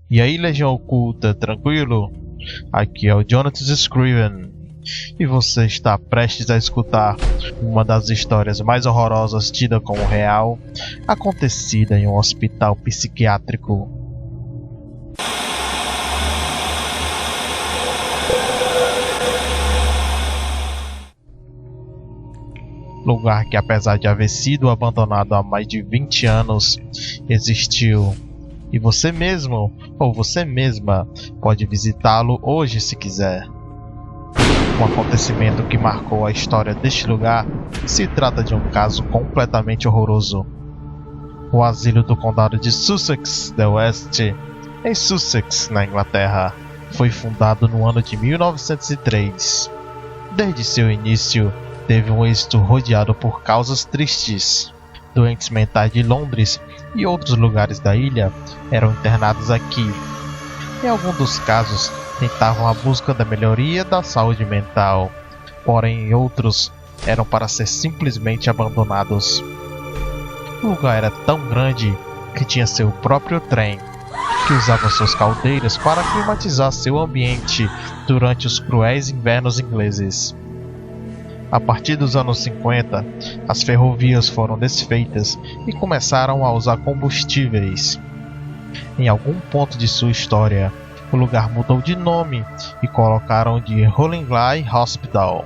E aí, Legião Oculta, tranquilo? Aqui é o Jonathan Scriven e você está prestes a escutar uma das histórias mais horrorosas tida como real, acontecida em um hospital psiquiátrico. Lugar que, apesar de haver sido abandonado há mais de 20 anos, existiu. E você mesmo, ou você mesma, pode visitá-lo hoje se quiser. Um acontecimento que marcou a história deste lugar se trata de um caso completamente horroroso. O asilo do condado de Sussex, do Oeste, em Sussex, na Inglaterra, foi fundado no ano de 1903. Desde seu início, teve um êxito rodeado por causas tristes. Doentes mentais de Londres e outros lugares da ilha eram internados aqui. Em alguns dos casos, tentavam a busca da melhoria da saúde mental, porém em outros eram para ser simplesmente abandonados. O lugar era tão grande que tinha seu próprio trem, que usava suas caldeiras para climatizar seu ambiente durante os cruéis invernos ingleses. A partir dos anos 50, as ferrovias foram desfeitas e começaram a usar combustíveis. Em algum ponto de sua história, o lugar mudou de nome e colocaram de Hollingley Hospital.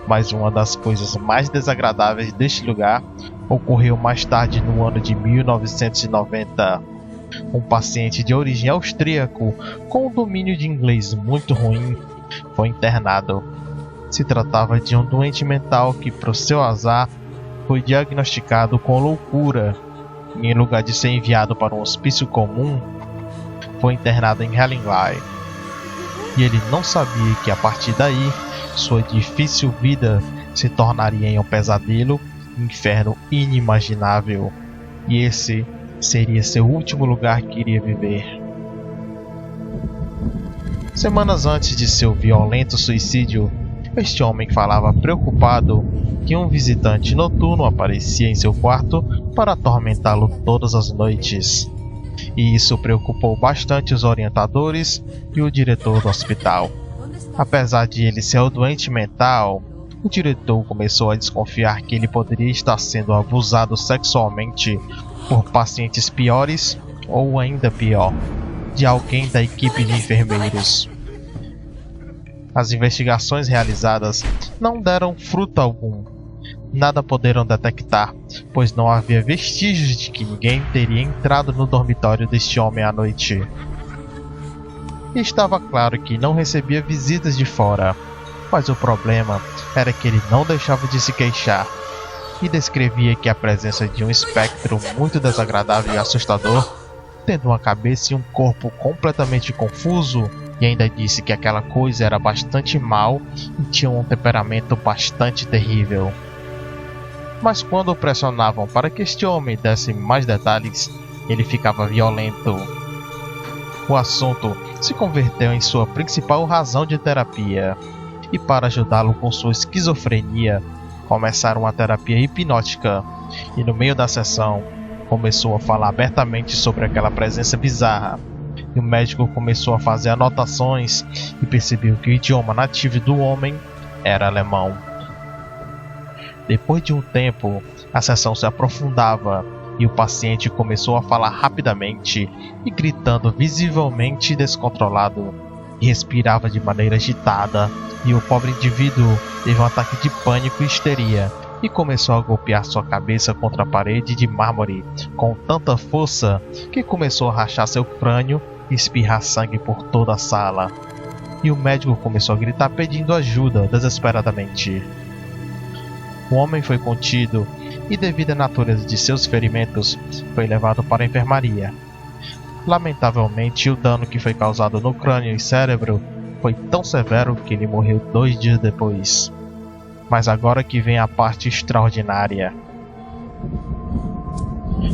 Mas uma das coisas mais desagradáveis deste lugar ocorreu mais tarde no ano de 1990. Um paciente de origem austríaco com um domínio de inglês muito ruim foi internado. Se tratava de um doente mental que, por seu azar, foi diagnosticado com loucura e, em lugar de ser enviado para um hospício comum, foi internado em Hollingley. E ele não sabia que, a partir daí, sua difícil vida se tornaria em um pesadelo, um inferno inimaginável. E esse seria seu último lugar que iria viver. Semanas antes de seu violento suicídio, este homem falava preocupado que um visitante noturno aparecia em seu quarto para atormentá-lo todas as noites. E isso preocupou bastante os orientadores e o diretor do hospital. Apesar de ele ser o doente mental, o diretor começou a desconfiar que ele poderia estar sendo abusado sexualmente por pacientes piores ou, ainda pior, de alguém da equipe de enfermeiros. As investigações realizadas não deram fruto algum. Nada poderam detectar, pois não havia vestígios de que ninguém teria entrado no dormitório deste homem à noite. E estava claro que não recebia visitas de fora, mas o problema era que ele não deixava de se queixar, e descrevia que a presença de um espectro muito desagradável e assustador, tendo uma cabeça e um corpo completamente confuso, e ainda disse que aquela coisa era bastante mal e tinha um temperamento bastante terrível. Mas quando o pressionavam para que este homem desse mais detalhes, ele ficava violento. O assunto se converteu em sua principal razão de terapia, e para ajudá-lo com sua esquizofrenia, começaram uma terapia hipnótica, e no meio da sessão, começou a falar abertamente sobre aquela presença bizarra. E o médico começou a fazer anotações e percebeu que o idioma nativo do homem era alemão. Depois de um tempo, a sessão se aprofundava e o paciente começou a falar rapidamente e gritando visivelmente descontrolado, e respirava de maneira agitada, e o pobre indivíduo teve um ataque de pânico e histeria e começou a golpear sua cabeça contra a parede de mármore com tanta força que começou a rachar seu crânio e espirrar sangue por toda a sala. E o médico começou a gritar pedindo ajuda desesperadamente. O homem foi contido e, devido à natureza de seus ferimentos, foi levado para a enfermaria. Lamentavelmente, o dano que foi causado no crânio e cérebro foi tão severo que ele morreu 2 dias depois. Mas agora que vem a parte extraordinária.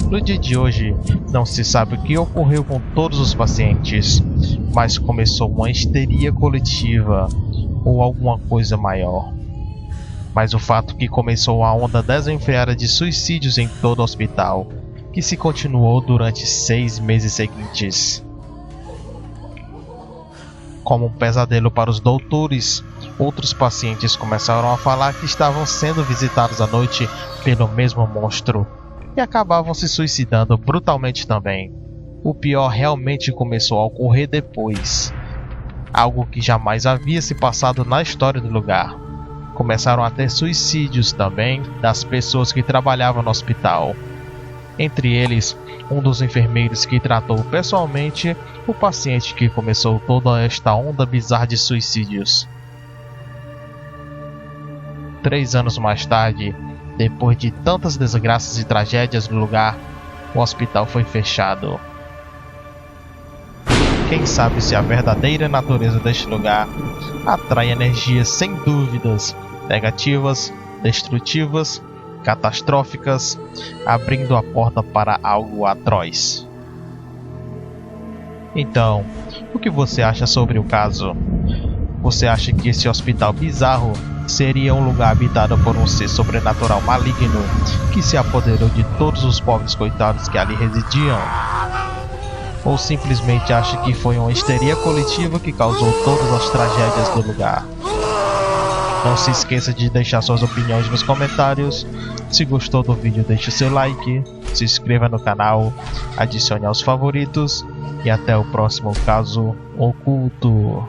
No dia de hoje, não se sabe o que ocorreu com todos os pacientes, mas começou uma histeria coletiva ou alguma coisa maior. Mas o fato é que começou a onda desenfreada de suicídios em todo o hospital, que se continuou durante 6 meses seguintes. Como um pesadelo para os doutores, outros pacientes começaram a falar que estavam sendo visitados à noite pelo mesmo monstro e acabavam se suicidando brutalmente também. O pior realmente começou a ocorrer depois, algo que jamais havia se passado na história do lugar. Começaram a ter suicídios também das pessoas que trabalhavam no hospital. Entre eles, um dos enfermeiros que tratou pessoalmente o paciente que começou toda esta onda bizarra de suicídios. 3 anos mais tarde, depois de tantas desgraças e tragédias no lugar, o hospital foi fechado. Quem sabe se a verdadeira natureza deste lugar atrai energias sem dúvidas negativas, destrutivas, catastróficas, abrindo a porta para algo atroz. Então, o que você acha sobre o caso? Você acha que esse hospital bizarro seria um lugar habitado por um ser sobrenatural maligno que se apoderou de todos os pobres coitados que ali residiam? Ou simplesmente acha que foi uma histeria coletiva que causou todas as tragédias do lugar? Não se esqueça de deixar suas opiniões nos comentários. Se gostou do vídeo, deixe seu like, se inscreva no canal, adicione aos favoritos e até o próximo caso oculto.